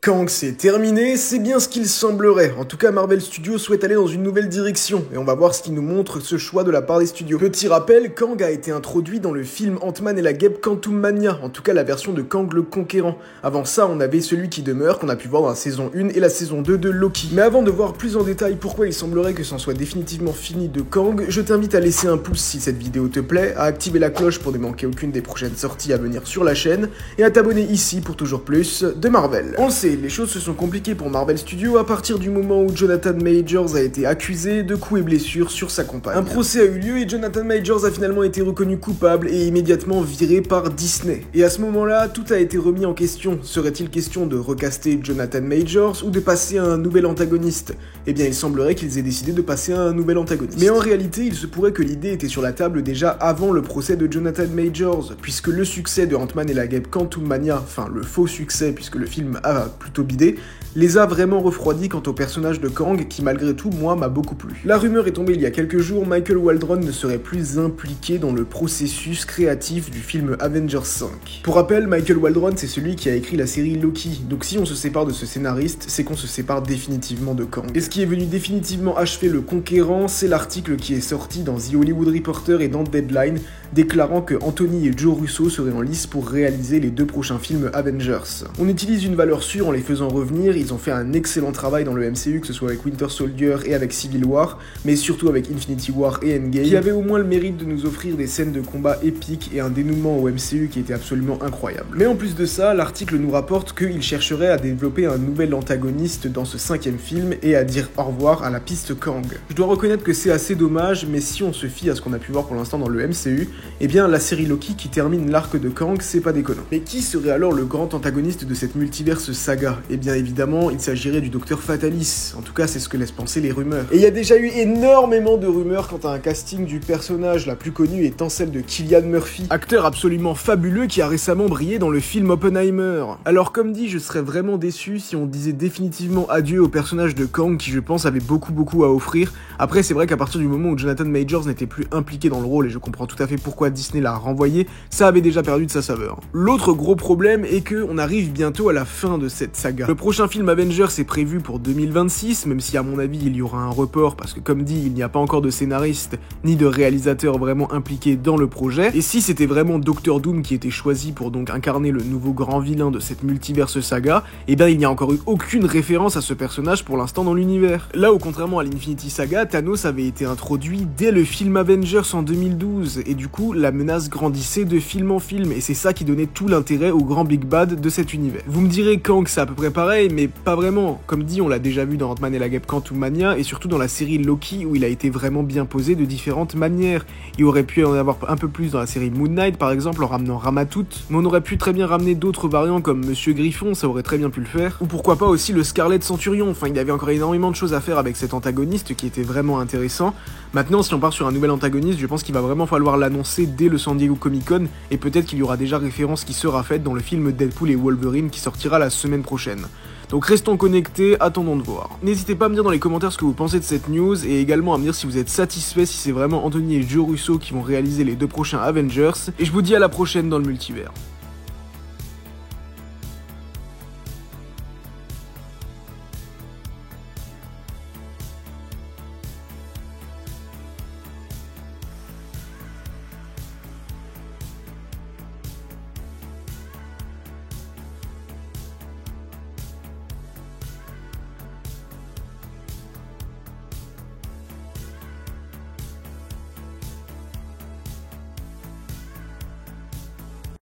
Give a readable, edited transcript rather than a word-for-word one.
Kang c'est terminé, c'est bien ce qu'il semblerait. En tout cas, Marvel Studios souhaite aller dans une nouvelle direction, et on va voir ce qui nous montre ce choix de la part des studios. Petit rappel, Kang a été introduit dans le film Ant-Man et la Guêpe Quantumania, en tout cas la version de Kang le Conquérant. Avant ça, on avait celui qui demeure, qu'on a pu voir dans la saison 1 et la saison 2 de Loki. Mais avant de voir plus en détail pourquoi il semblerait que c'en soit définitivement fini de Kang, je t'invite à laisser un pouce si cette vidéo te plaît, à activer la cloche pour ne manquer aucune des prochaines sorties à venir sur la chaîne, et à t'abonner ici pour toujours plus de Marvel. On le sait, les choses se sont compliquées pour Marvel Studios à partir du moment où Jonathan Majors a été accusé de coups et blessures sur sa compagne. Un procès a eu lieu et Jonathan Majors a finalement été reconnu coupable et immédiatement viré par Disney. Et à ce moment-là, tout a été remis en question. Serait-il question de recaster Jonathan Majors ou de passer à un nouvel antagoniste? Eh bien, il semblerait qu'ils aient décidé de passer à un nouvel antagoniste. Mais en réalité, il se pourrait que l'idée était sur la table déjà avant le procès de Jonathan Majors, puisque le succès de Ant-Man et la Guêpe Quantumania, enfin le faux succès puisque le film a plutôt bidé, les a vraiment refroidis quant au personnage de Kang qui malgré tout, moi, m'a beaucoup plu. La rumeur est tombée il y a quelques jours, Michael Waldron ne serait plus impliqué dans le processus créatif du film Avengers 5. Pour rappel, Michael Waldron c'est celui qui a écrit la série Loki, donc si on se sépare de ce scénariste, c'est qu'on se sépare définitivement de Kang. Et ce qui est venu définitivement achever le Conquérant, c'est l'article qui est sorti dans The Hollywood Reporter et dans Deadline, déclarant que Anthony et Joe Russo seraient en lice pour réaliser les deux prochains films Avengers. On utilise une valeur sûre en les faisant revenir, ils ont fait un excellent travail dans le MCU, que ce soit avec Winter Soldier et avec Civil War, mais surtout avec Infinity War et Endgame, qui avaient au moins le mérite de nous offrir des scènes de combat épiques et un dénouement au MCU qui était absolument incroyable. Mais en plus de ça, l'article nous rapporte qu'ils chercheraient à développer un nouvel antagoniste dans ce 5e film et à dire au revoir à la piste Kang. Je dois reconnaître que c'est assez dommage, mais si on se fie à ce qu'on a pu voir pour l'instant dans le MCU, eh bien la série Loki qui termine l'arc de Kang, c'est pas déconnant. Mais qui serait alors le grand antagoniste de cette multiverse saga? Eh bien évidemment, il s'agirait du Docteur Fatalis, en tout cas c'est ce que laissent penser les rumeurs. Et il y a déjà eu énormément de rumeurs quant à un casting du personnage, la plus connue étant celle de Cillian Murphy, acteur absolument fabuleux qui a récemment brillé dans le film Oppenheimer. Alors comme dit, je serais vraiment déçu si on disait définitivement adieu au personnage de Kang qui je pense avait beaucoup à offrir. Après c'est vrai qu'à partir du moment où Jonathan Majors n'était plus impliqué dans le rôle, et je comprends tout à fait pourquoi Disney l'a renvoyé, ça avait déjà perdu de sa saveur. L'autre gros problème est que on arrive bientôt à la fin de cette saga. Le prochain film Avengers est prévu pour 2026, même si à mon avis il y aura un report parce que comme dit, il n'y a pas encore de scénariste ni de réalisateur vraiment impliqué dans le projet. Et si c'était vraiment Doctor Doom qui était choisi pour donc incarner le nouveau grand vilain de cette multiverse saga, eh bien il n'y a encore eu aucune référence à ce personnage pour l'instant dans l'univers. Là où contrairement à l'Infinity Saga, Thanos avait été introduit dès le film Avengers en 2012, et du coup la menace grandissait de film en film, et c'est ça qui donnait tout l'intérêt au grand Big Bad de cet univers. Vous me direz Kang c'est à peu près pareil, mais pas vraiment. Comme dit, on l'a déjà vu dans Ant-Man et la Guêpe Quantumania, et surtout dans la série Loki où il a été vraiment bien posé de différentes manières. Il aurait pu en avoir un peu plus dans la série Moon Knight par exemple en ramenant Ramatut, mais on aurait pu très bien ramener d'autres variants comme Monsieur Griffon, ça aurait très bien pu le faire, ou pourquoi pas aussi le Scarlet Centurion. Enfin il y avait encore énormément de choses à faire avec cet antagoniste qui était vraiment intéressant. Maintenant si on part sur un nouvel antagoniste, je pense qu'il va vraiment falloir l'annoncer dès le San Diego Comic-Con, et peut-être qu'il y aura déjà référence qui sera faite dans le film Deadpool et Wolverine qui sortira la semaine prochaine. Donc restons connectés, attendons de voir. N'hésitez pas à me dire dans les commentaires ce que vous pensez de cette news, et également à me dire si vous êtes satisfait, si c'est vraiment Anthony et Joe Russo qui vont réaliser les deux prochains Avengers, et je vous dis à la prochaine dans le multivers.